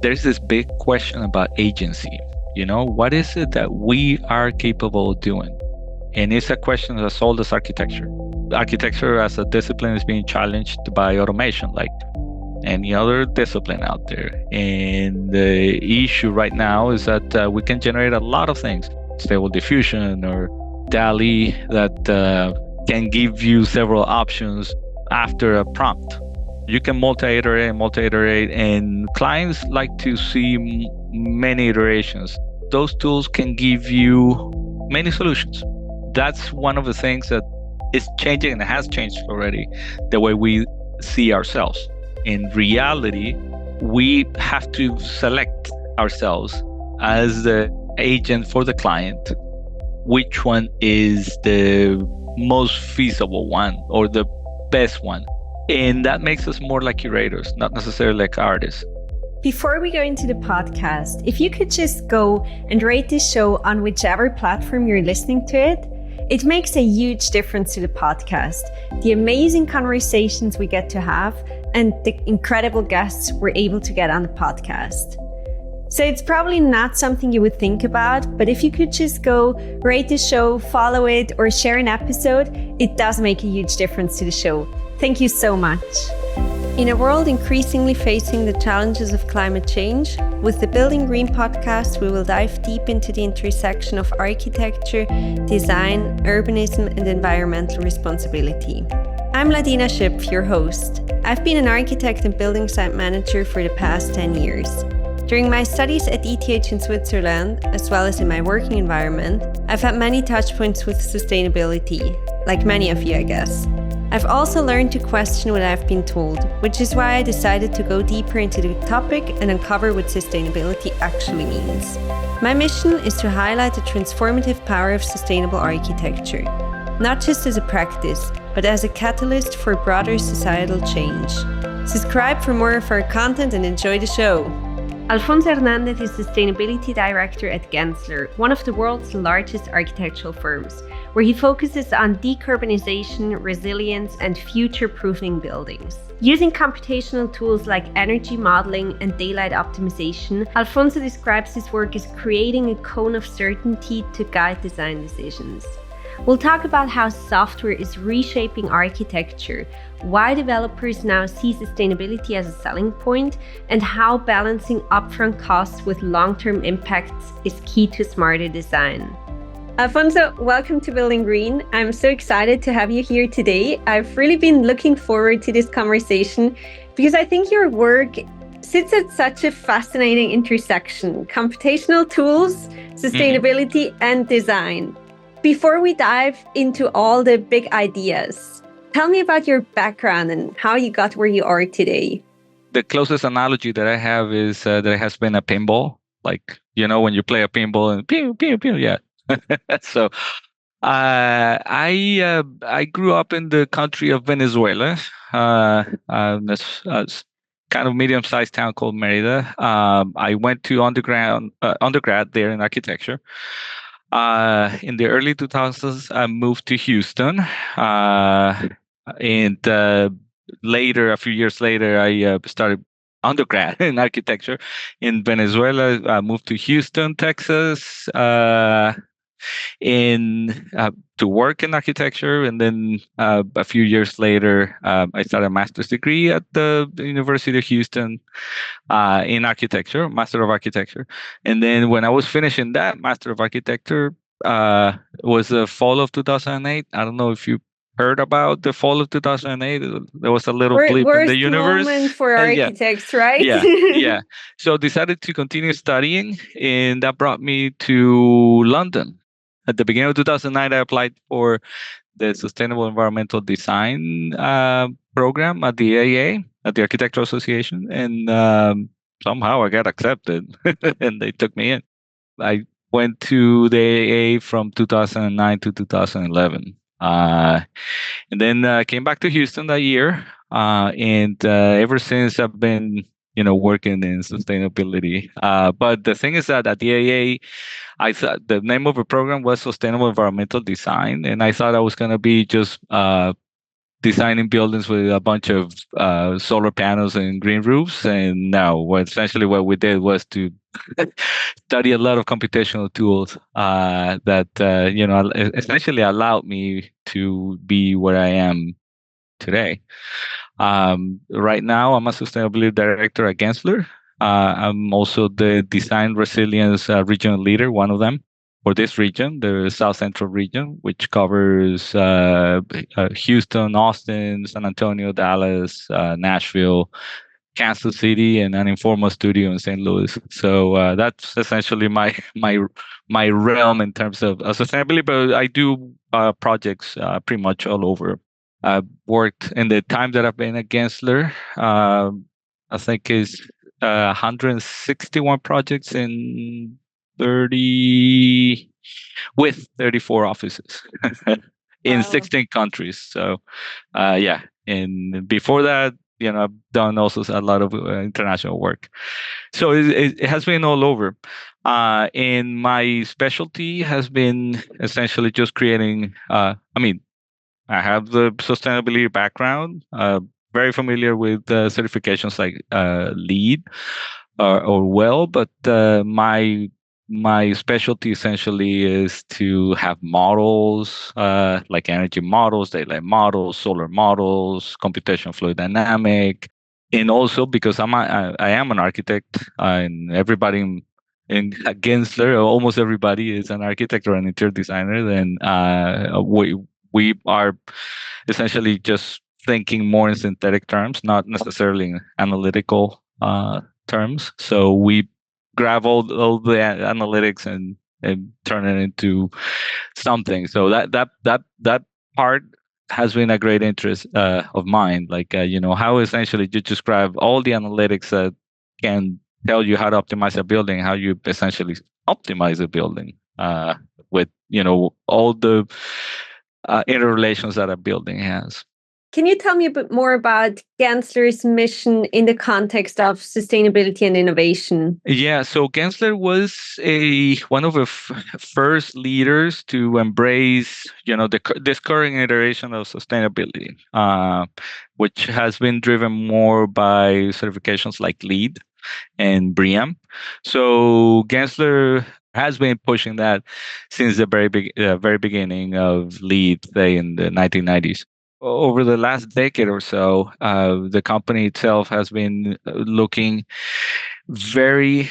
there's this big question about agency. What is it that we are capable of doing? And it's a question that's old as architecture. Architecture as a discipline is being challenged by automation, like any other discipline out there. And the issue right now is that we can generate a lot of things, Stable Diffusion or DALI, that can give you several options after a prompt. You can multi-iterate, and clients like to see many iterations. Those tools can give you many solutions. That's one of the things that is changing and has changed already, the way we see ourselves. In reality, we have to select ourselves as the agent for the client, which one is the most feasible one or the best one. And that makes us more like curators, not necessarily like artists. Before we go into the podcast, if you could just go and rate this show on whichever platform you're listening to it, it makes a huge difference to the podcast, the amazing conversations we get to have, and the incredible guests we're able to get on the podcast. So it's probably not something you would think about, but if you could just go rate the show, follow it, or share an episode, it does make a huge difference to the show. Thank you so much. In a world increasingly facing the challenges of climate change, with the Building Green podcast, we will dive deep into the intersection of architecture, design, urbanism, and environmental responsibility. I'm Ladina Schipp, your host. I've been an architect and building site manager for the past 10 years. During my studies at ETH in Switzerland, as well as in my working environment, I've had many touchpoints with sustainability, like many of you, I guess. I've also learned to question what I've been told, which is why I decided to go deeper into the topic and uncover what sustainability actually means. My mission is to highlight the transformative power of sustainable architecture, not just as a practice, but as a catalyst for broader societal change. Subscribe for more of our content and enjoy the show. Alfonso Hernandez is Sustainability Director at Gensler, one of the world's largest architectural firms, where he focuses on decarbonization, resilience, and future-proofing buildings. Using computational tools like energy modeling and daylight optimization, Alfonso describes his work as creating a cone of certainty to guide design decisions. We'll talk about how software is reshaping architecture, why developers now see sustainability as a selling point, and how balancing upfront costs with long-term impacts is key to smarter design. Alfonso, welcome to Building Green. I'm so excited to have you here today. I've really been looking forward to this conversation because I think your work sits at such a fascinating intersection: computational tools, sustainability, and design. Before we dive into all the big ideas, tell me about your background and how you got where you are today. The closest analogy that I have is that it has been a pinball. Like, when you play a pinball and pew, pew, pew, yeah. So I grew up in the country of Venezuela, a kind of medium-sized town called Merida. I went to undergrad there in architecture. In the early 2000s, I moved to Houston, and later, a few years later, I started undergrad in architecture in Venezuela. I moved to Houston, Texas, to work in architecture, and then a few years later, I started a master's degree at the University of Houston in architecture, Master of Architecture. And then when I was finishing that Master of Architecture, was the fall of 2008. I don't know if you heard about the fall of 2008. There was a little blip in the universe. Moment for architects, right? Yeah. So I decided to continue studying, and that brought me to London. At the beginning of 2009, I applied for the Sustainable Environmental Design program at the AA, at the Architectural Association, and somehow I got accepted, and they took me in. I went to the AA from 2009 to 2011. And then came back to Houston that year. And ever since, I've been, working in sustainability. But the thing is that at the AA, I thought the name of the program was Sustainable Environmental Design. And I thought I was going to be just designing buildings with a bunch of solar panels and green roofs. And now, essentially what we did was to study a lot of computational tools that essentially allowed me to be where I am today. Right now, I'm a sustainability director at Gensler. I'm also the design resilience regional leader, one of them for this region, the South Central region, which covers Houston, Austin, San Antonio, Dallas, Nashville, Kansas City, and an informal studio in St. Louis. So that's essentially my realm in terms of sustainability. But I do projects pretty much all over. I've worked in the time that I've been at Gensler. I think is 161 projects in 30 with 34 offices in Wow. 16 countries. So yeah, and before that, I've done also a lot of international work. So it has been all over. And my specialty has been essentially just creating. I have the sustainability background. Very familiar with certifications like LEED or WELL, but my specialty essentially is to have models like energy models, daylight models, solar models, computational fluid dynamic, and also because I am an architect, and everybody in Gensler, almost everybody is an architect or an interior designer. Then we are essentially just thinking more in synthetic terms, not necessarily in analytical terms. So we grab all the analytics and turn it into something. So that part has been a great interest of mine. Like how essentially you describe all the analytics that can tell you how to optimize a building, how you essentially optimize a building with all the interrelations that a building has. Can you tell me a bit more about Gensler's mission in the context of sustainability and innovation? Yeah, so Gensler was one of the first leaders to embrace, this current iteration of sustainability, which has been driven more by certifications like LEED and BREEAM. So Gensler has been pushing that since the very beginning of LEED, say in the 1990s. Over the last decade or so, the company itself has been looking very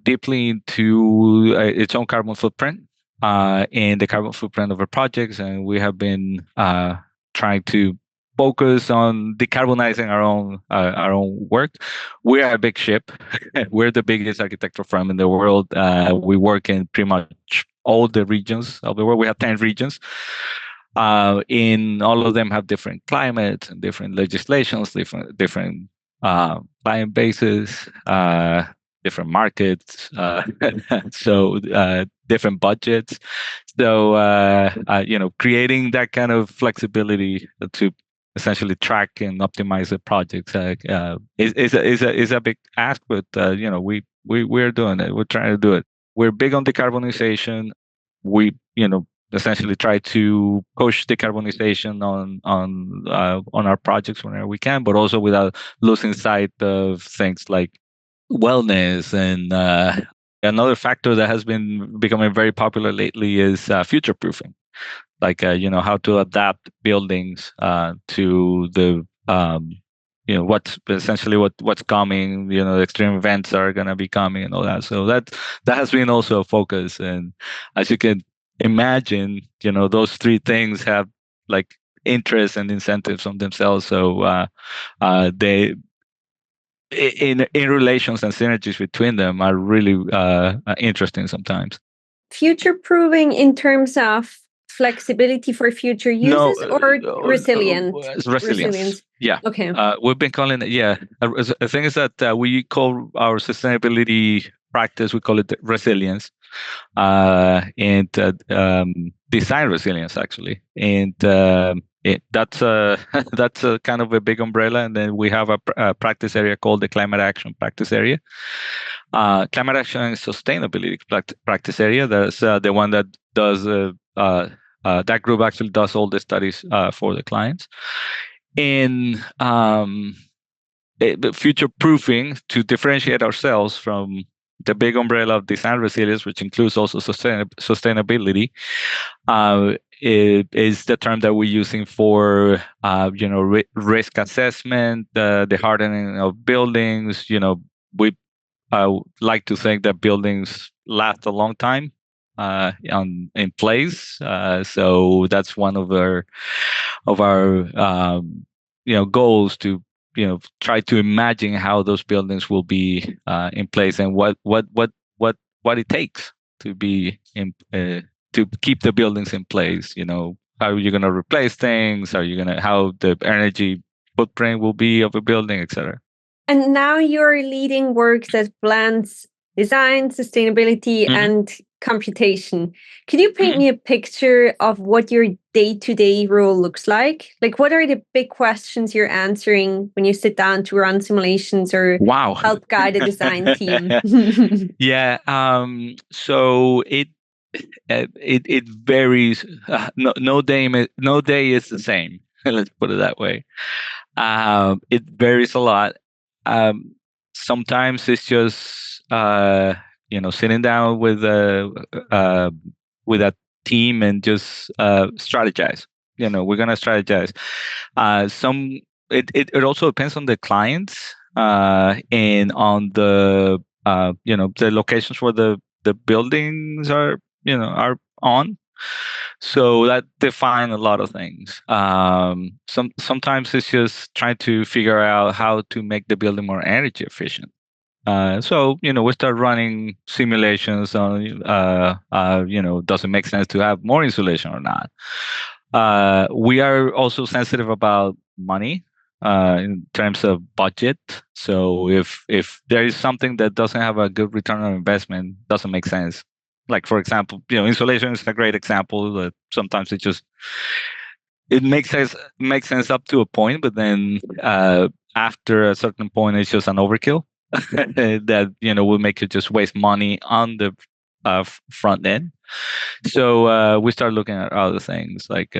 deeply into its own carbon footprint and the carbon footprint of our projects, and we have been trying to focus on decarbonizing our own work. We are a big ship. We're the biggest architectural firm in the world. We work in pretty much all the regions of the world. We have 10 regions. In all of them have different climates and different legislations, different client bases, different markets, so different budgets. So creating that kind of flexibility to essentially track and optimize the projects is a big ask, but we're doing it. We're trying to do it. We're big on decarbonization. We essentially try to push decarbonization on our projects whenever we can, but also without losing sight of things like wellness. And another factor that has been becoming very popular lately is future proofing, like how to adapt buildings to the what's essentially what's coming. The extreme events are going to be coming and all that. So that has been also a focus. And as you can imagine, those three things have like interests and incentives on themselves. So they in relations and synergies between them are really interesting sometimes. Future proofing in terms of flexibility for future uses, or resilience? Yeah. Okay. We've been calling it, yeah. The thing is that we call our sustainability practice, we call it resilience, and design resilience, actually. And that's that's a kind of a big umbrella. And then we have a practice area called the climate action practice area. Climate action and sustainability practice area. That's the one that does that group actually does all the studies for the clients. In future proofing to differentiate ourselves from the big umbrella of design resilience, which includes also sustainability, is the term that we're using for risk assessment, the hardening of buildings. We like to think that buildings last a long time in place. So that's one of our goals to try to imagine how those buildings will be in place and what it takes to be to keep the buildings in place. How are you going to replace things? How the energy footprint will be of a building, etc. And now you're leading work that blends design, sustainability, and computation. Could you paint me a picture of what your day-to-day role looks like? Like, what are the big questions you're answering when you sit down to run simulations or help guide a design team? Yeah. So it varies. No day is the same. Let's put it that way. It varies a lot. Sometimes it's just sitting down with a team and just strategize. We're gonna strategize. It also depends on the clients and on the locations where the buildings are on. So that define a lot of things. Sometimes it's just trying to figure out how to make the building more energy efficient. So we start running simulations on does it make sense to have more insulation or not? We are also sensitive about money in terms of budget. So if there is something that doesn't have a good return on investment, doesn't make sense. Like, for example, insulation is a great example that sometimes it makes sense up to a point, but then after a certain point, it's just an overkill that will make you just waste money on the front end. So we start looking at other things like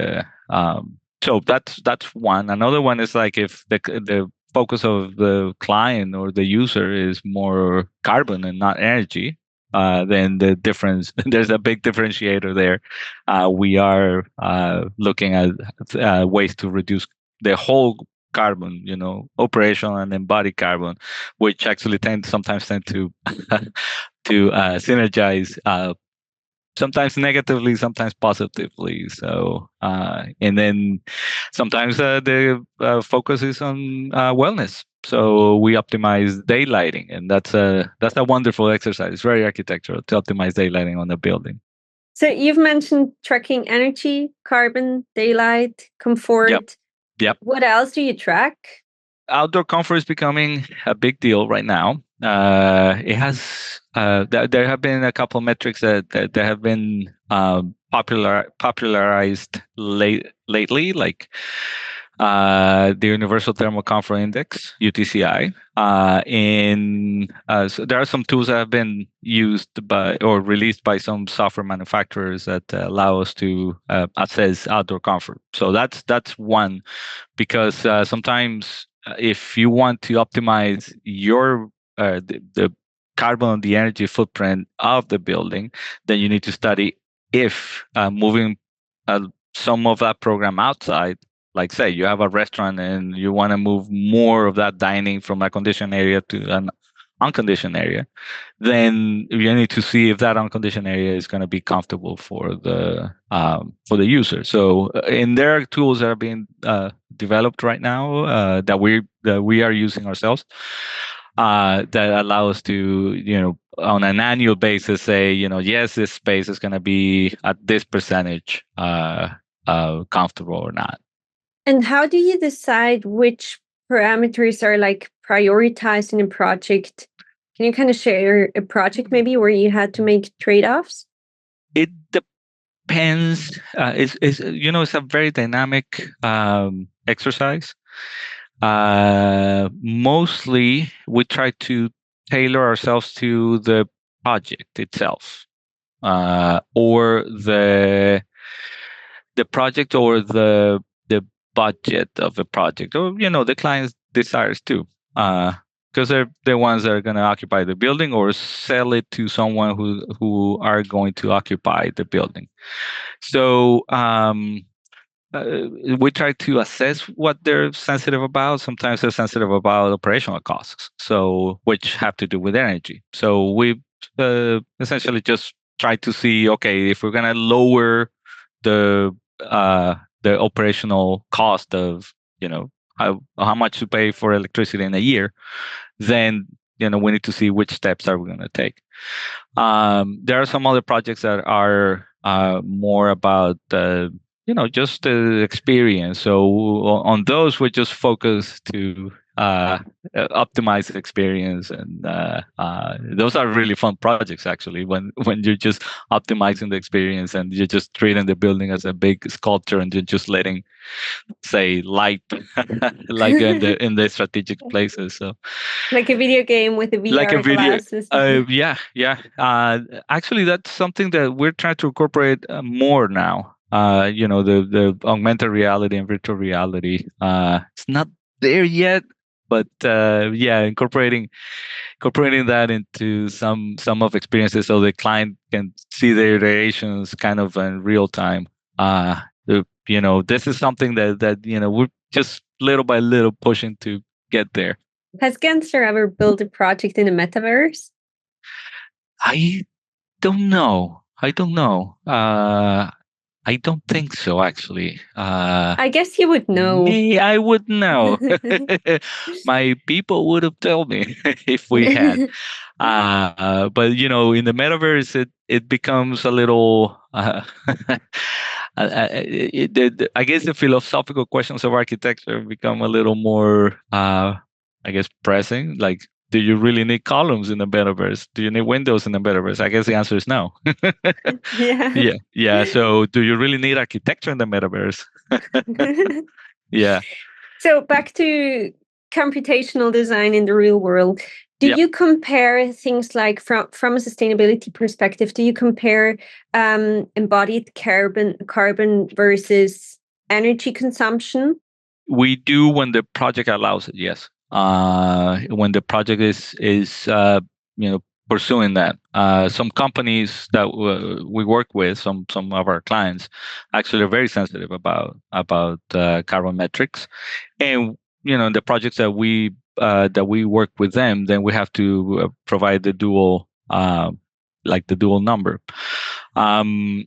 so that's one. Another one is like if the focus of the client or the user is more carbon and not energy, then the difference there's a big differentiator there. We are looking at ways to reduce the whole carbon, operational and embodied carbon, which actually sometimes tend to to synergize sometimes negatively, sometimes positively. So, and then sometimes the focus is on wellness. So we optimize daylighting, and that's a wonderful exercise. It's very architectural to optimize daylighting on a building. So you've mentioned tracking energy, carbon, daylight, comfort. Yep. What else do you track? Outdoor comfort is becoming a big deal right now. It has there have been a couple of metrics that have been popularized lately, like the Universal Thermal Comfort Index (UTCI). So there are some tools that have been used by or released by some software manufacturers that allow us to assess outdoor comfort. So that's one, because sometimes if you want to optimize your the carbon, the energy footprint of the building, then you need to study if moving some of that program outside, like say you have a restaurant and you want to move more of that dining from a conditioned area to an unconditioned area, then you need to see if that unconditioned area is going to be comfortable for the user. So, and there are tools that are being developed right now that we are using ourselves that allow us to on an annual basis say yes, this space is going to be at this percentage comfortable or not. And how do you decide which parameters are like prioritized in a project? Can you kind of share a project maybe where you had to make trade-offs? It depends. It's a very dynamic exercise. Mostly, we try to tailor ourselves to the project itself, or the project or the budget of a project, or the client's desires too, because they're the ones that are going to occupy the building or sell it to someone who are going to occupy the building. So we try to assess what they're sensitive about. Sometimes they're sensitive about operational costs, so which have to do with energy. So we essentially just try to see, okay, if we're gonna lower the uh, the operational cost of how much to pay for electricity in a year, then we need to see which steps are we going to take. There are some other projects that are more about just the experience. So on those, we just focus to optimize the experience, and those are really fun projects actually. When you're just optimizing the experience and you're just treating the building as a big sculpture, and you're just letting, say, light like in the strategic places. So Like a video game with the like a VR video. glasses. Yeah. Actually, that's something that we're trying to incorporate more now. The augmented reality and virtual reality. It's not there yet, but yeah, incorporating that into some of experiences, so the client can see their iterations kind of in real time. This is something that we're just little by little pushing to get there. Has Gensler ever built a project in the metaverse? I don't know. I don't know. I don't think so, actually. I guess you would know. Me, I would know. My people would have told me if we had. But in the metaverse, it becomes a little. I guess the philosophical questions of architecture become a little more, I guess, pressing. Like, do you really need columns in the metaverse? Do you need windows in the metaverse? I guess the answer is no. Yeah. Yeah. So, do you really need architecture in the metaverse? Yeah. So back to computational design in the real world. Do Yep. you compare things like from a sustainability perspective? Do you compare embodied carbon versus energy consumption? We do when the project allows it. Yes. When the project is pursuing that. Some companies that we work with, some of our clients, actually are very sensitive about carbon metrics, and the projects that we work with them, then we have to provide the dual the dual number. And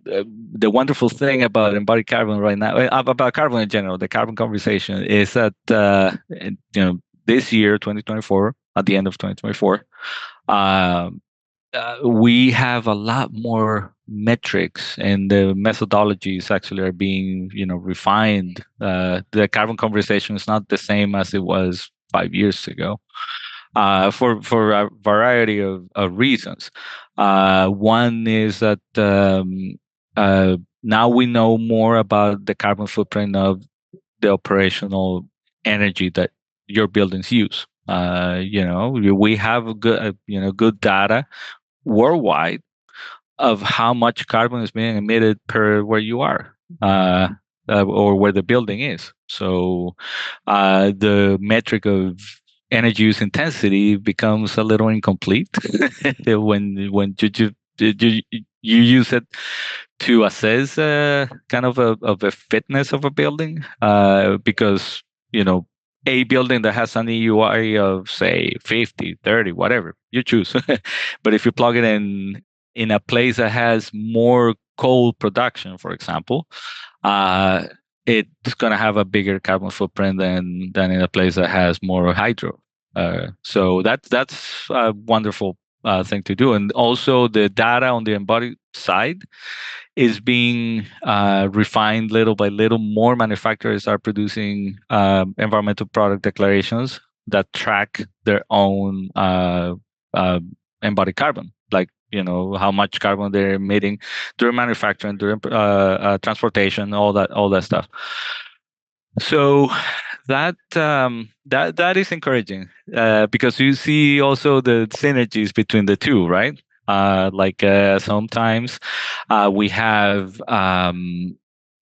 the wonderful thing about embodied carbon right now, about carbon in general, the carbon conversation, is that this year, 2024, at the end of 2024, we have a lot more metrics, and the methodologies actually are being refined. The carbon conversation is not the same as it was 5 years ago, for a variety of reasons. One is that now we know more about the carbon footprint of the operational energy that your buildings use. We have good data worldwide of how much carbon is being emitted per where you are, or where the building is. So the metric of energy use intensity becomes a little incomplete when you use it to assess kind of a fitness of a building, because a building that has an EUI of, say, 50, 30, whatever you choose, but if you plug it in a place that has more coal production, for example, it's going to have a bigger carbon footprint than in a place that has more hydro. So that's a wonderful thing to do. And also the data on the embodied side is being refined little by little. More manufacturers are producing environmental product declarations that track their own embodied carbon, like how much carbon they're emitting during manufacturing, during transportation, all that stuff. So that is encouraging, because you see also the synergies between the two, right? Sometimes we have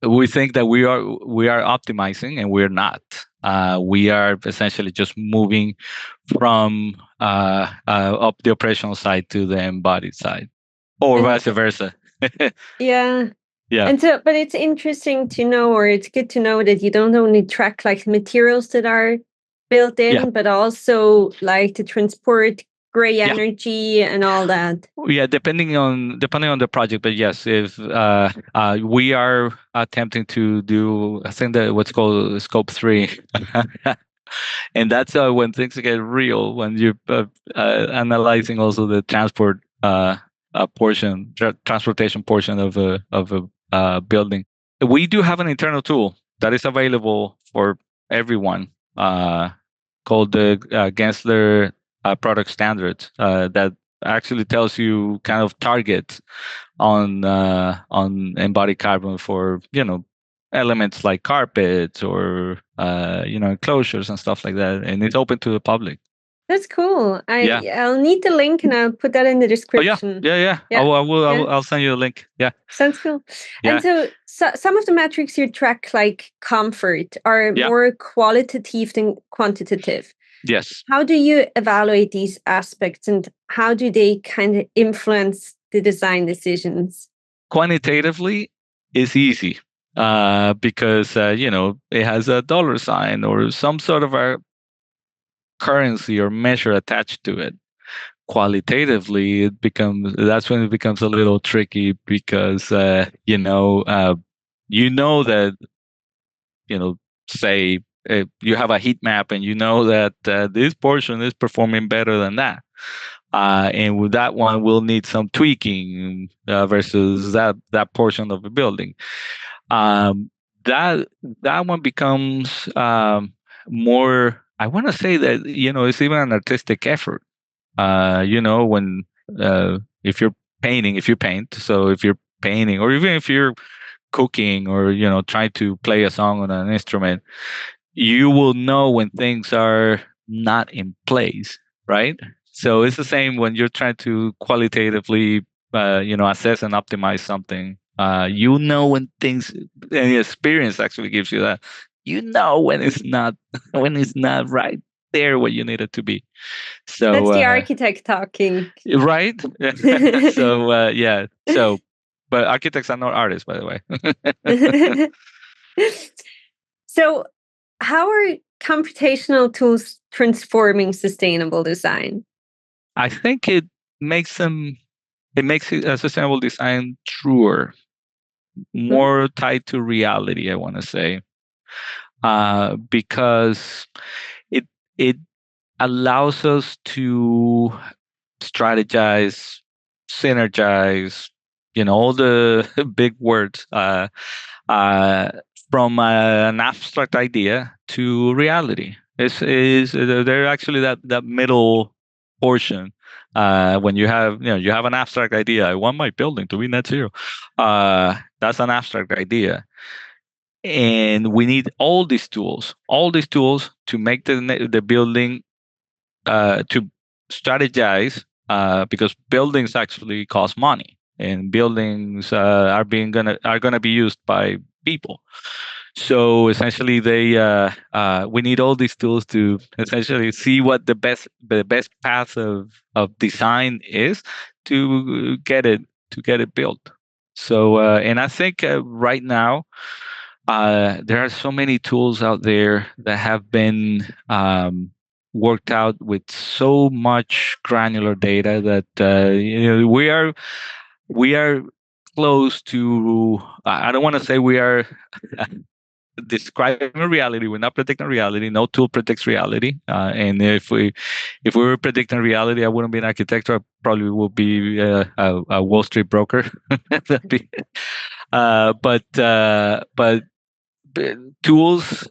we think that we are optimizing, and we're not. We are essentially just moving from up the operational side to the embodied side, or And vice versa. yeah. Yeah, And so, but it's interesting to know, or it's good to know that you don't only track like materials that are built yeah, in, but also like to transport gray yeah. energy and all that. Yeah, depending on the project, but yes, if we are attempting to do, I think that what's called scope 3, and that's when things get real, when you're analyzing also the transportation portion of a building. We do have an internal tool that is available for everyone, called the Gensler product standards, that actually tells you kind of targets on embodied carbon for elements like carpets or enclosures and stuff like that, and it's open to the public. That's cool. Yeah. I'll need the link and I'll put that in the Oh yeah, description. yeah, yeah. I Yeah. will, I will, I Yeah. will, I'll send you a link. Yeah, Sounds cool. And yeah, so some of the metrics you track, like comfort, are yeah. more qualitative than quantitative. Yes. How do you evaluate these aspects and how do they kind of influence the design decisions? Quantitatively is easy, because it has a dollar sign or some sort of a currency or measure attached to it. Qualitatively, that's when it becomes a little tricky, because that, say, you have a heat map, and you know that this portion is performing better than that, and with that one we'll need some tweaking, versus that portion of the building. um, that that one becomes more, I want to say that it's even an artistic effort. When if you're painting, if you paint, so if you're painting, or even if you're cooking, or trying to play a song on an instrument, you will know when things are not in place, right? So it's the same when you're trying to qualitatively assess and optimize something. You know when things, and the experience actually gives you that. When it's not when it's not right there where you need it to be. So That's the architect talking. right. So yeah. But architects are not artists, by the way. So, how are computational tools transforming sustainable design? I think makes them it makes a sustainable design truer, Mhm. more tied to reality, I want to say, because it it allows us to strategize, synergize, all the big words, uh, from an abstract idea to reality. Is There actually that middle portion, when you have an abstract idea. I want my building to be net zero. That's an abstract idea, and we need all these tools to make the building, to strategize, because buildings actually cost money, and buildings are gonna be used by people. So essentially, we need all these tools to essentially see what the best path of design is to get it built. So, and I think, right now, there are so many tools out there that have been, worked out with so much granular data that, we are close to. I don't want to say we are describing a reality. We're not predicting reality. No tool predicts reality. And if we were predicting reality, I wouldn't be an architect. I probably would be a Wall Street broker. That'd be- but tools,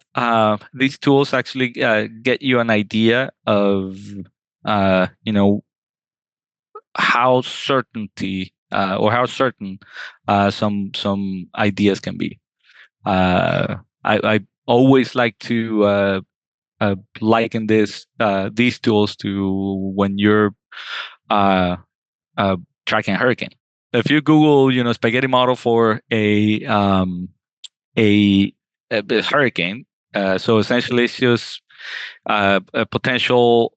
these tools actually get you an idea of, how how certain some ideas can be. I always like to liken these tools to when you're uh, uh, tracking a hurricane. If you Google, spaghetti model for a, a hurricane, so essentially it's just a potential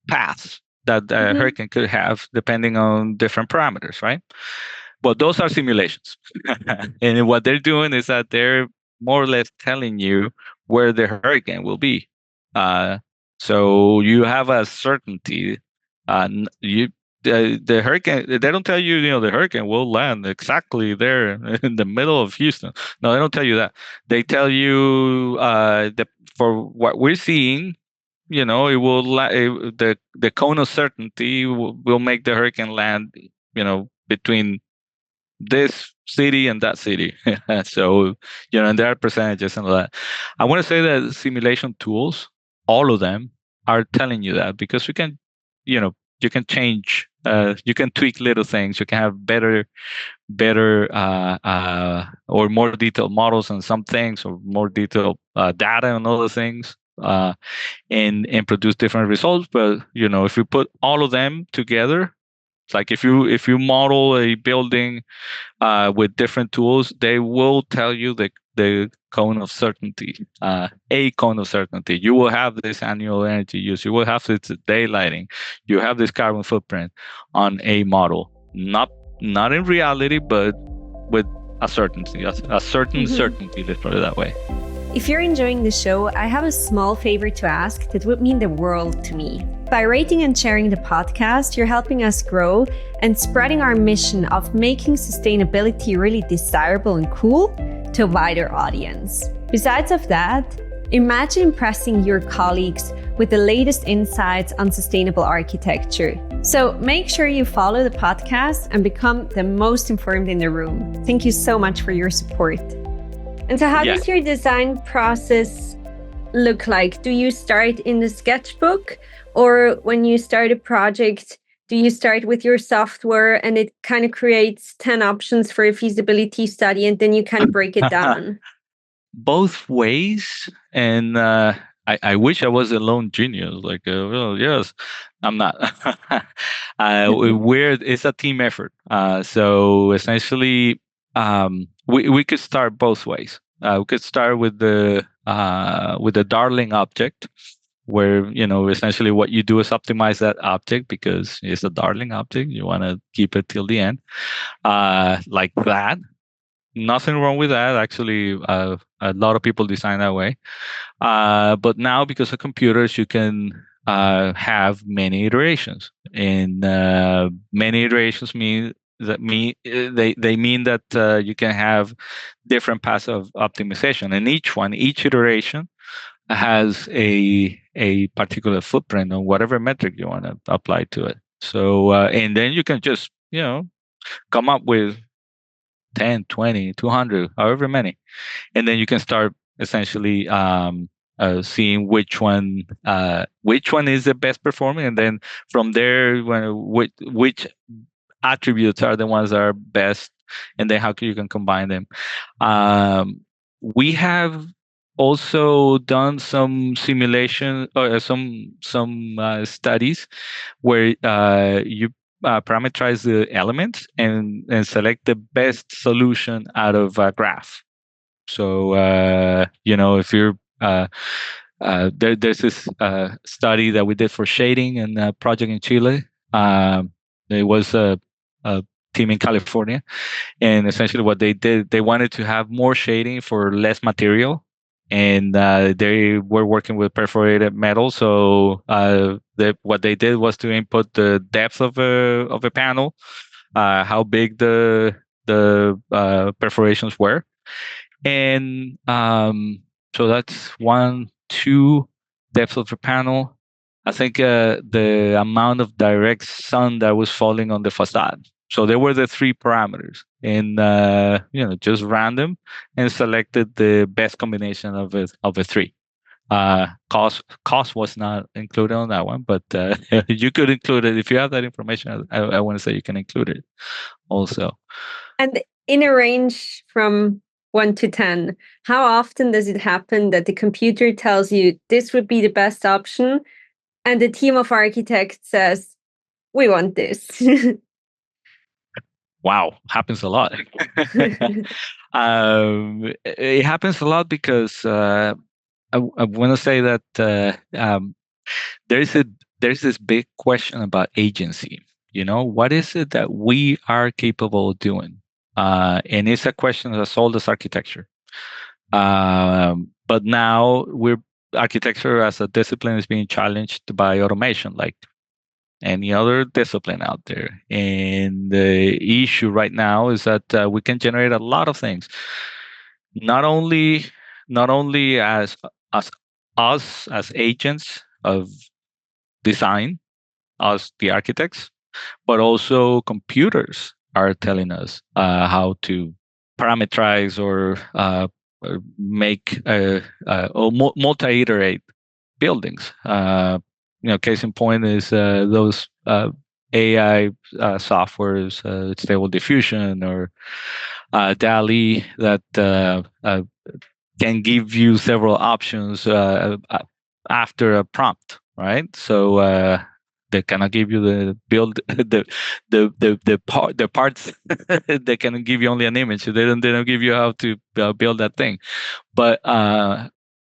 paths that a Mm-hmm. hurricane could have depending on different parameters, right? Well, those are simulations. And what they're doing is that they're more or less telling you where the hurricane will be. So you have a certainty. You the hurricane, they don't tell you, the hurricane will land exactly there in the middle of Houston. No, they don't tell you that. They tell you for what we're seeing, it will the cone of certainty will make the hurricane land, between this city and that city. So, and there are percentages and all that. I want to say that simulation tools, all of them, are telling you that because you know, you can change, you can tweak little things, you can have better or more detailed models on some things, or more detailed data on other things. And produce different results. But if you put all of them together, it's like if you model a building with different tools, they will tell you the cone of certainty, a cone of certainty. You will have this annual energy use. You will have this daylighting. You have this carbon footprint on a model. Not in reality, but with a certainty, a certain certainty. Let's put it that way. If you're enjoying the show, I have a small favor to ask that would mean the world to me. By rating and sharing the podcast, you're helping us grow and spreading our mission of making sustainability really desirable and cool to a wider audience. Besides of that, imagine impressing your colleagues with the latest insights on sustainable architecture. So make sure you follow the podcast and become the most informed in the room. Thank you so much for your support. And so how does your design process look like? Do you start in the sketchbook, or when you start a project, do you start with your software and it kind of creates 10 options for a feasibility study and then you kind of break it down? Both ways. And I wish I was a lone genius. Like, well, yes, I'm not. It's a team effort. So essentially, we could start both ways. We could start with the darling object, where essentially what you do is optimize that object because it's a darling object. You want to keep it till the end, like that. Nothing wrong with that. Actually, a lot of people design that way. But now, because of computers, you can have many iterations, and many iterations mean that they mean that you can have different paths of optimization, and each iteration has a particular footprint on whatever metric you want to apply to it. So and then you can just come up with 10, 20, 200, however many, and then you can start essentially seeing which one is the best performing, and then from there, which attributes are the ones that are best, and then how you can combine them. We have also done some simulation or some studies where you parameterize the elements and select the best solution out of a graph. So if you're there's this study that we did for shading and a project in Chile. It was a team in California, and essentially what they did, they wanted to have more shading for less material, and they were working with perforated metal. So what they did was to input the depth of a panel, how big the perforations were, and so that's 1, 2 depth of the panel. I think the amount of direct sun that was falling on the facade. So there were the 3 parameters, and just random, and selected the best combination of the 3. Cost was not included on that one, but you could include it if you have that information. I want to say you can include it also. And in a range from 1 to 10, how often does it happen that the computer tells you this would be the best option, and the team of architects says, we want this. Wow, happens a lot. It happens a lot because I want to say that there's a there's this big question about agency. What is it that we are capable of doing? And it's a question that's old as architecture. But now architecture as a discipline is being challenged by automation, like any other discipline out there. And the issue right now is that we can generate a lot of things, not only as us as agents of design, us the architects, but also computers are telling us how to parameterize or make or multi-iterate buildings. Case in point is those AI softwares, Stable Diffusion or DALI that can give you several options after a prompt, right? So they cannot give you the build the parts. They can give you only an image. So they don't give you how to build that thing. But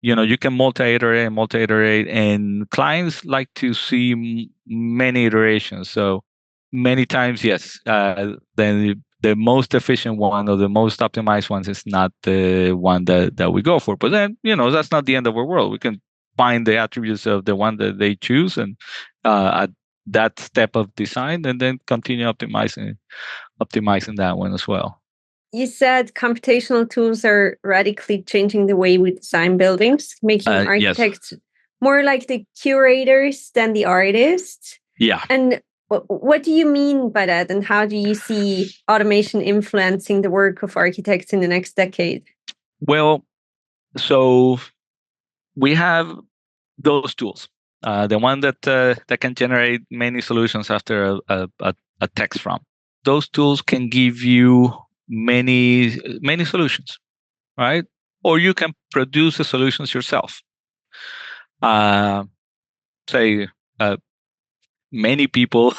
you can multi-iterate, and clients like to see many iterations. So many times, yes, then the most efficient one or the most optimized ones is not the one that we go for. But then, that's not the end of our world. We can find the attributes of the one that they choose and at that step of design, and then continue optimizing that one as well. You said computational tools are radically changing the way we design buildings, making architects more like the curators than the artists. Yeah. And what do you mean by that? And how do you see automation influencing the work of architects in the next decade? Well, so we have those tools. The one that can generate many solutions after a text prompt. Those tools can give you many solutions, right? Or you can produce the solutions yourself. Say many people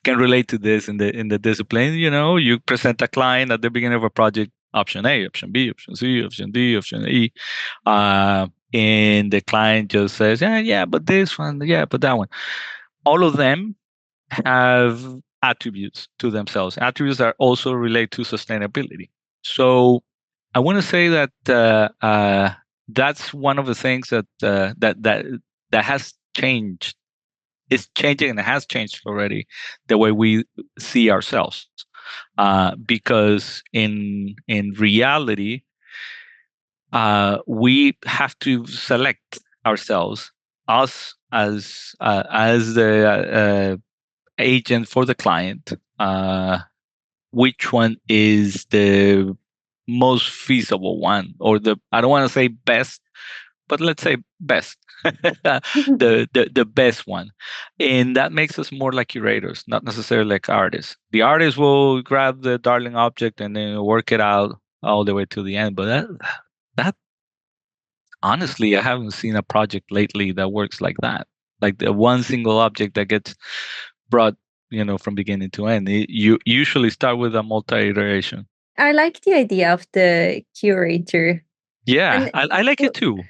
can relate to this in the discipline. You present a client at the beginning of a project, option A, option B, option C, option D, option E, and the client just says, yeah, but this one, yeah, but that one. All of them have attributes to themselves. Attributes that also relate to sustainability. So I want to say that that's one of the things that has changed. It's changing and it has changed already the way we see ourselves. Because in reality, we have to select ourselves, us as the agent for the client, which one is the most feasible one, or I don't want to say best, but let's say best, the best one. And that makes us more like curators, not necessarily like artists. The artist will grab the darling object and then work it out all the way to the end. But that honestly, I haven't seen a project lately that works like that. Like the one single object that gets brought, from beginning to end. You usually start with a multi-iteration. I like the idea of the curator. Yeah, I like it too.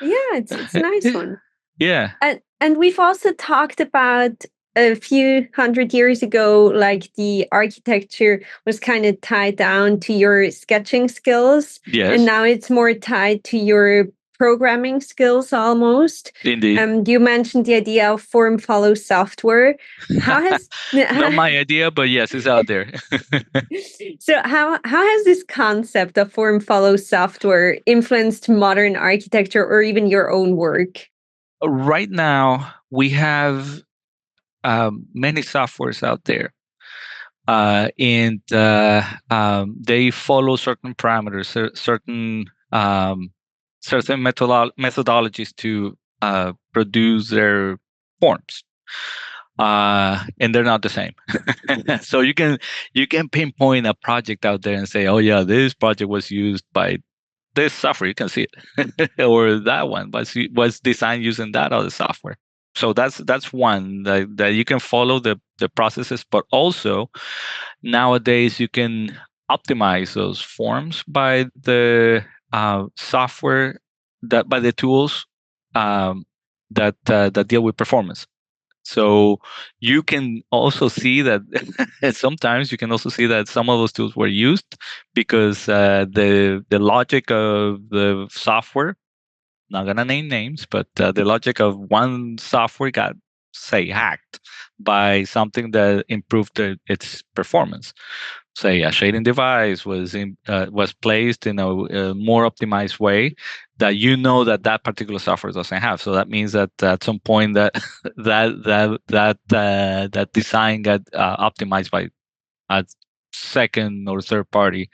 Yeah, it's a nice one. Yeah. And we've also talked about a few hundred years ago, like the architecture was kind of tied down to your sketching skills. Yes. And now it's more tied to your programming skills almost. Indeed. You mentioned the idea of form follow software. How has not my idea, but yes, it's out there. So how has this concept of form follow software influenced modern architecture or even your own work? Right now, we have many softwares out there. And they follow certain parameters, certain methodologies to produce their forms, and they're not the same. So you can pinpoint a project out there and say, oh yeah, this project was used by this software. You can see it, or that one was designed using that other software. So that's one that you can follow the processes, but also nowadays you can optimize those forms by the software, that by the tools um, that deal with performance. So you can also see that sometimes you can also see that some of those tools were used because the logic of the software, not gonna name names, but the logic of one software got, say, hacked by something that improved its performance. Say a shading device was placed in a more optimized way that that particular software doesn't have. So that means that at some point that that design got optimized by a second or third party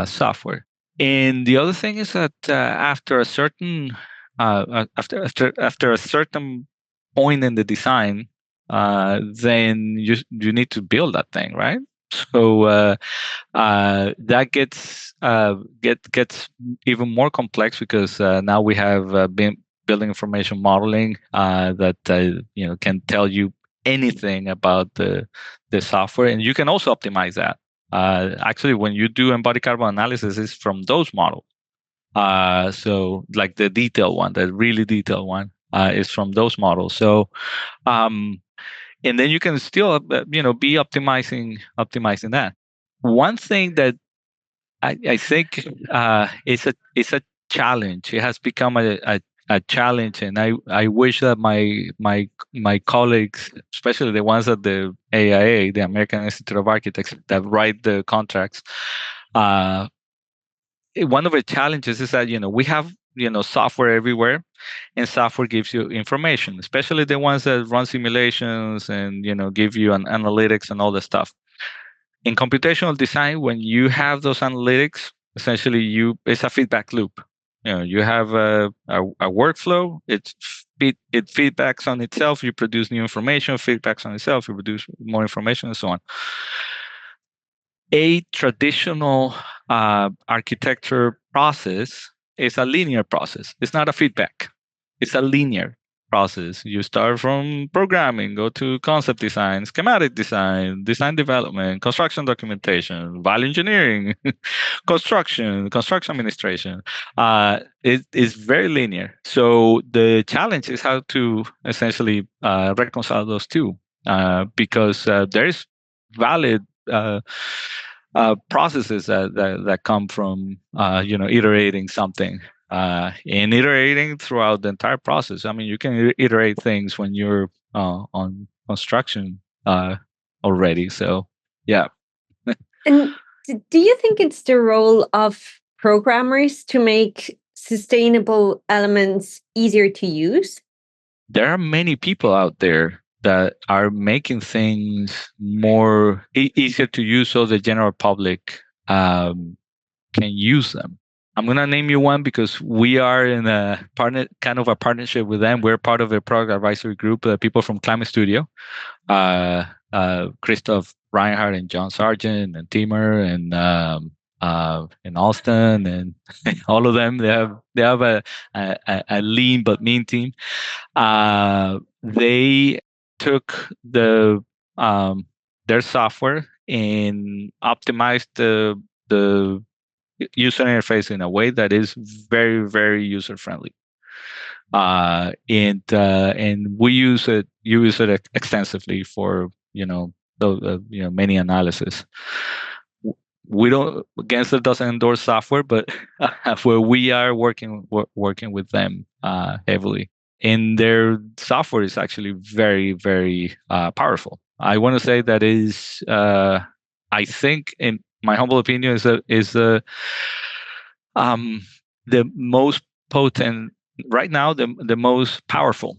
software. And the other thing is that after a certain after a certain point in the design, then you need to build that thing, right? So that gets even more complex because now we have been building information modeling that can tell you anything about the software, and you can also optimize that. Actually, when you do embodied carbon analysis, it's from those models. So like the detailed one, the really detailed one, is from those models. So um, and then you can still be optimizing that. One thing that I think it's a challenge. It has become a challenge, and I wish that my colleagues, especially the ones at the AIA, the American Institute of Architects, that write the contracts, uh, one of the challenges is that we have software everywhere, and software gives you information, especially the ones that run simulations and give you an analytics and all the stuff. In computational design, when you have those analytics, essentially it's a feedback loop. You have a workflow. It feedbacks on itself. You produce new information. Feedbacks on itself. You produce more information, and so on. A traditional architecture process is a linear process. It's not a feedback. It's a linear process. You start from programming, go to concept design, schematic design, design development, construction documentation, value engineering, construction administration. It is very linear. So the challenge is how to essentially reconcile those two, because there is valid processes that come from iterating something, and iterating throughout the entire process. I mean, you can iterate things when you're on construction already. So yeah. And do you think it's the role of programmers to make sustainable elements easier to use? There are many people out there that are making things more easier to use, so the general public can use them. I'm gonna name you one because we are in a kind of a partnership with them. We're part of a product advisory group. People from Climate Studio, Christoph Reinhardt and John Sargent and Timur and Alston and all of them. They have a lean but mean team. They took their software and optimized the user interface in a way that is very, very user friendly. And we use it extensively for many analysis. We don't Gensler doesn't endorse software, but where we are working with them heavily, and their software is actually very, very powerful. I want to say that is I think, in my humble opinion, um, the most potent right now, the most powerful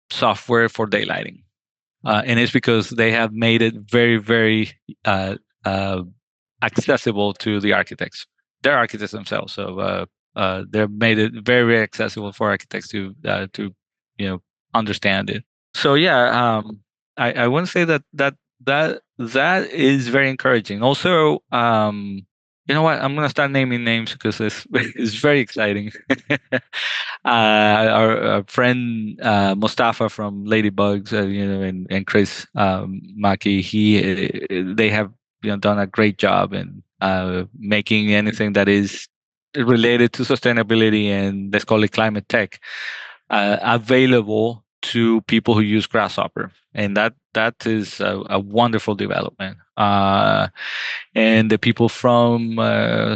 software for daylighting, and it's because they have made it very, very uh, accessible to the architects. They're architects themselves, so they've made it very, very accessible for architects to understand it. So yeah, I want to say that is very encouraging. Also, You know what? I'm gonna start naming names because it's it's very exciting. Our friend Mustafa from Ladybugs, and Chris Maki, they have done a great job in making anything that is related to sustainability and let's call it climate tech available to people who use Grasshopper, and that is a wonderful development. And the people from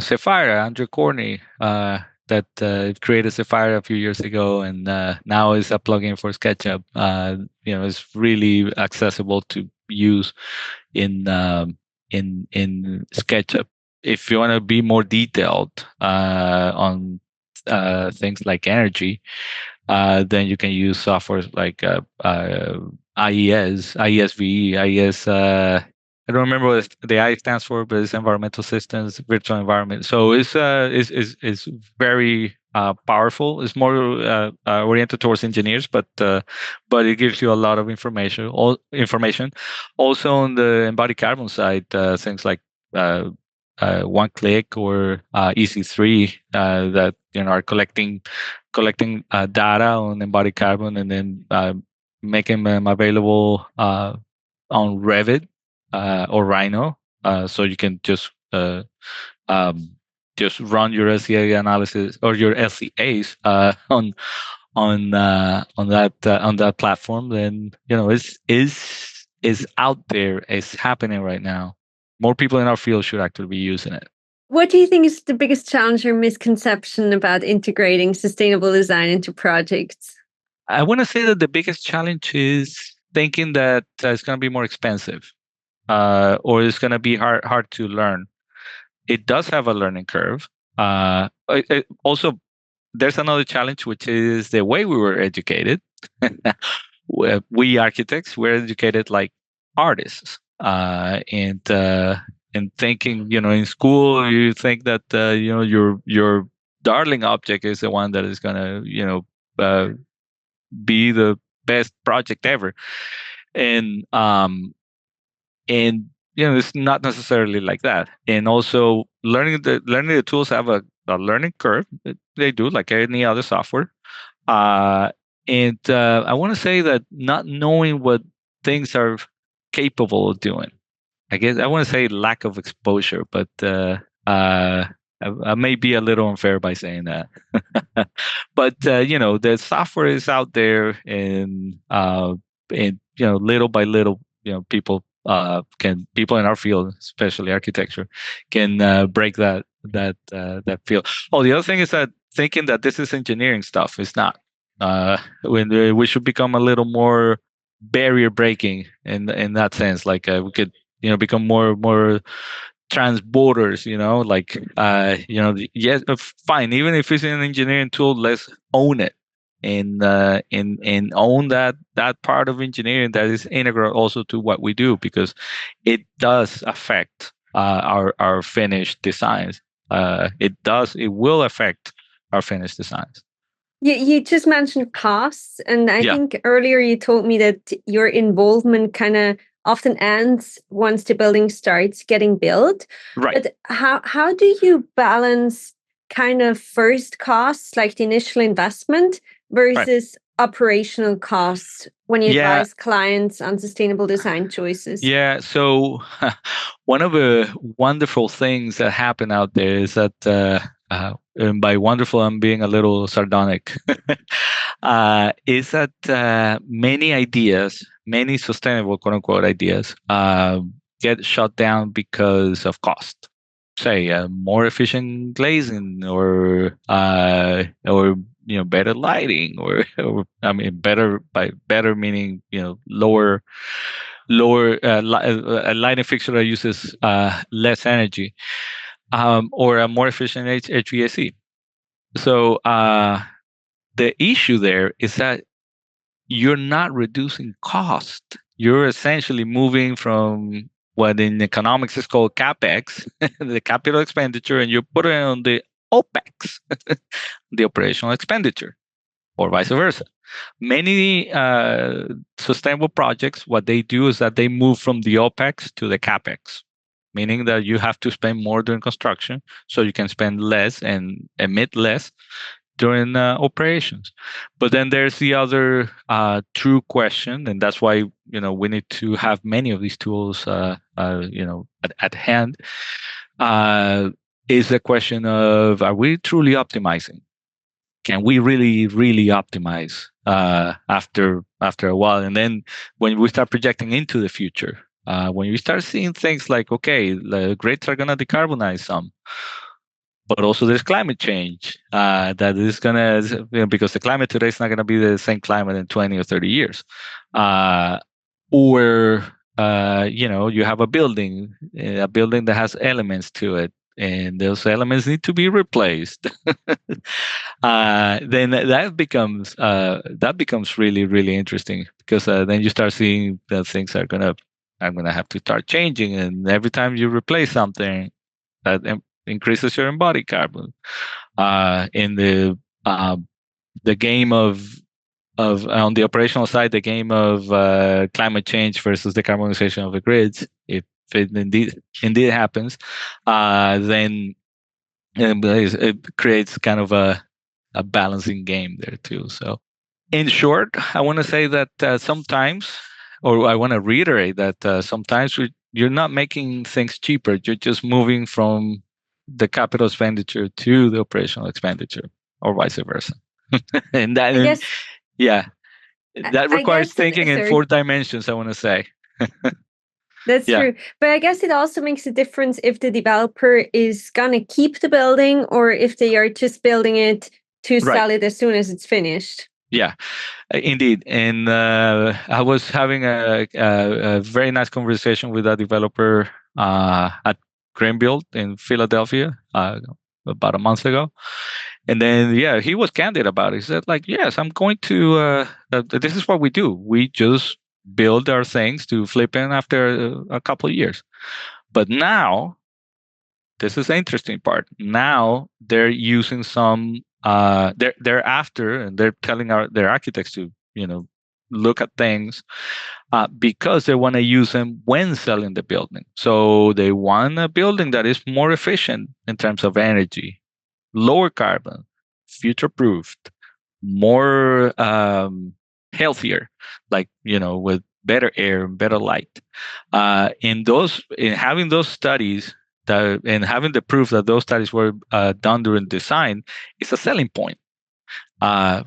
Sapphire, Andrew Corney, that created Sapphire a few years ago, and now is a plugin for SketchUp. Is really accessible to use in SketchUp. If you want to be more detailed on things like energy, then you can use software like IES. I don't remember what the I stands for, but it's environmental systems, virtual environment. So it's very powerful. It's more oriented towards engineers, but it gives you a lot of information. Also on the embodied carbon side, things like uh, one click or EC3 that are collecting data on embodied carbon and then making them available on Revit or Rhino, so you can um, just run your LCA analysis or your LCAs on that platform. Then is out there. It's happening right now. More people in our field should actually be using it. What do you think is the biggest challenge or misconception about integrating sustainable design into projects? I want to say that the biggest challenge is thinking that it's going to be more expensive, or it's going to be hard to learn. It does have a learning curve. Also, there's another challenge, which is the way we were educated. We architects were educated like artists, and thinking, in school, you think that your darling object is the one that is going to be the best project ever, and and it's not necessarily like that. And also learning the tools have a learning curve. They do, like any other software. uh and I want to say that not knowing what things are capable of doing, I guess I want to say lack of exposure, but I may be a little unfair by saying that. But the software is out there, and little by little, people in our field, especially architecture, can break that field. Oh, the other thing is that thinking that this is engineering stuff is not. When we should become a little more barrier breaking in that sense. Like we could become more trans borders, like yes, fine, even if it's an engineering tool, let's own it, and own that part of engineering that is integral also to what we do, because it does affect our finished designs. It will affect our finished designs. You just mentioned costs, and I Yeah, think earlier you told me that your involvement kind of often ends once the building starts getting built. right, But how do you balance kind of first costs, like the initial investment, right. versus operational costs when you Yeah, advise clients on sustainable design choices? yeah. So one of the wonderful things that happen out there is that, and by wonderful, I'm being a little sardonic, is that many ideas, many sustainable quote unquote ideas, get shut down because of cost. Say more efficient glazing, or better lighting, or I mean better, by better meaning lower a lighting fixture that uses less energy, or a more efficient HVAC. So the issue there is that you're not reducing cost. You're essentially moving from what in economics is called capex, the capital expenditure, and you put it on the opex, the operational expenditure, or vice versa. Many sustainable projects, what they do is that they move from the OPEX to the CAPEX. meaning that you have to spend more during construction so you can spend less and emit less during operations. But then there's the other true question, and that's why we need to have many of these tools at hand. Is the question of, are we truly optimizing? Can we really optimize after a while? And then when we start projecting into the future, when you start seeing things like, okay, the grids are going to decarbonize some, but also there's climate change that is going to, because the climate today is not going to be the same climate in 20 or 30 years. Or you have a building that has elements to it, and those elements need to be replaced. Then that becomes really interesting, because then you start seeing that things are I'm gonna have to start changing, and every time you replace something, that increases your embodied carbon. In the game of on the operational side, the game of climate change versus decarbonization of the grids, if it indeed happens, then it creates kind of a balancing game there too. So, in short, I want to say that sometimes, or I want to reiterate that sometimes you're not making things cheaper. You're just moving from the capital expenditure to the operational expenditure, or vice versa. and that, I and guess, yeah, that I requires guess, thinking in sorry. 4 dimensions, I want to say. That's Yeah, true. But I guess it also makes a difference if the developer is going to keep the building or if they are just building it to right. sell it as soon as it's finished. Yeah, indeed. And I was having a very nice conversation with a developer at Greenbuild in Philadelphia about a month ago. And then, yeah, he was candid about it. He said, like, yes, I'm going to, this is what we do. We just build our things to flip in after a couple of years. But now, this is the interesting part. Now they're using some, they're after, and they're telling their architects to, look at things because they want to use them when selling the building. So they want a building that is more efficient in terms of energy, lower carbon, future proofed, more healthier, like, with better air and better light. In having those studies, and having the proof that those studies were done during design, is a selling point uh,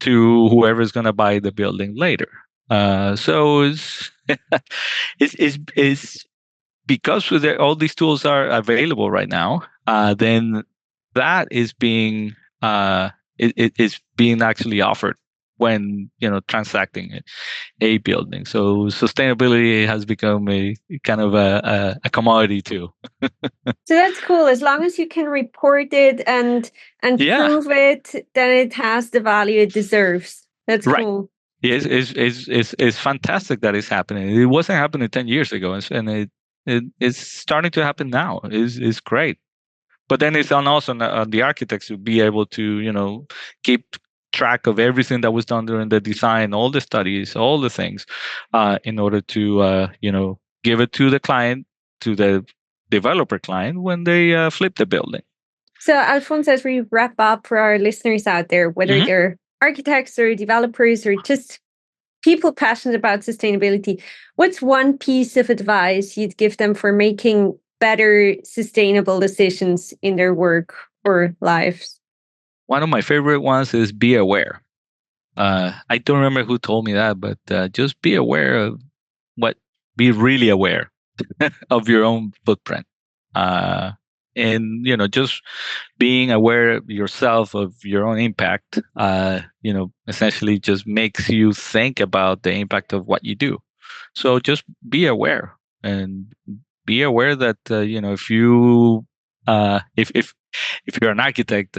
to whoever is going to buy the building later. So it's because all these tools are available right now. Then that is being is being actually offered when transacting a building. So sustainability has become a kind of a commodity too. So that's cool. As long as you can report it and Yeah, prove it, then it has the value it deserves. That's right. cool. It's fantastic that it's happening. It wasn't happening 10 years ago, and it's starting to happen now. It's great. But then it's on the architects to be able to keep track of everything that was done during the design, all the studies, all the things, in order to give it to the client, to the developer client, when they flip the building. So, Alfonso, as we wrap up for our listeners out there, whether Mm-hmm. they're architects or developers or just people passionate about sustainability, what's one piece of advice you'd give them for making better sustainable decisions in their work or lives? One of my favorite ones is be aware. I don't remember who told me that, but just be aware of be really aware of your own footprint. And just being aware yourself of your own impact, essentially just makes you think about the impact of what you do. So just be aware, and be aware that if you if you're an architect,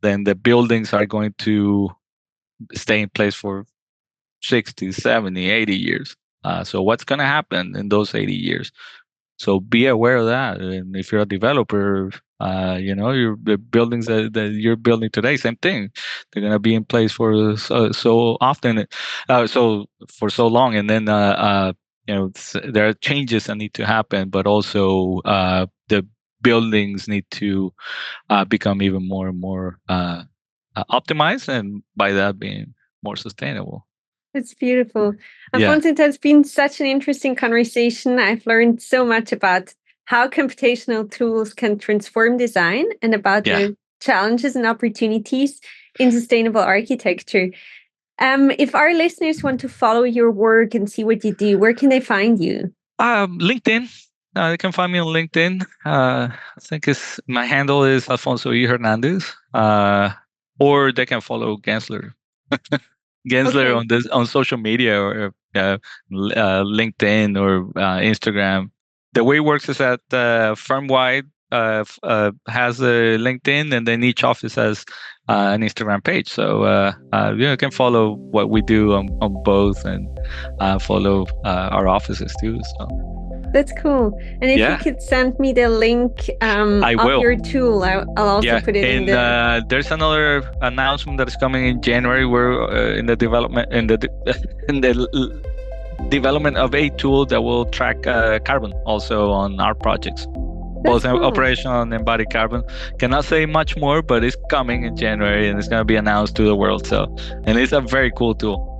then the buildings are going to stay in place for 60, 70, 80 years. So what's going to happen in those 80 years? So be aware of that. And if you're a developer, the buildings that you're building today, same thing. They're going to be in place for so often, so for so long. And then there are changes that need to happen, but also the buildings need to become even more and more optimized, and by that being more sustainable. It's beautiful. Yeah. Alfonso, it has been such an interesting conversation. I've learned so much about how computational tools can transform design and about Yeah. the challenges and opportunities in sustainable architecture. If our listeners want to follow your work and see what you do, where can they find you? LinkedIn. They can find me on LinkedIn. I think my handle is Alfonso Hernandez. Or they can follow Gensler. Gensler Okay. on social media, or LinkedIn or Instagram. The way it works is that firm-wide has a LinkedIn, and then each office has an Instagram page. So you can follow what we do on both, and follow our offices too. So that's cool. And if you could send me the link of your tool, I'll also put it in the... There's another announcement that is coming in January. We're in the development development of a tool that will track carbon also on our projects. Both cool. Operational and embodied carbon. Cannot say much more, but it's coming in January, and it's going to be announced to the world. And it's a very cool tool.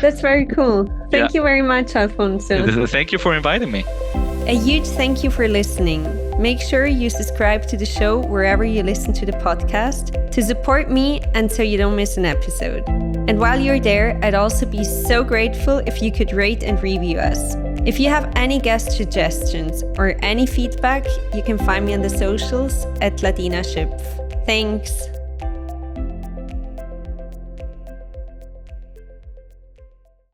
That's very cool. Thank you very much, Alfonso. Thank you for inviting me. A huge thank you for listening. Make sure you subscribe to the show wherever you listen to the podcast to support me and so you don't miss an episode. And while you're there, I'd also be so grateful if you could rate and review us. If you have any guest suggestions or any feedback, you can find me on the socials @LadinaShipf. Thanks.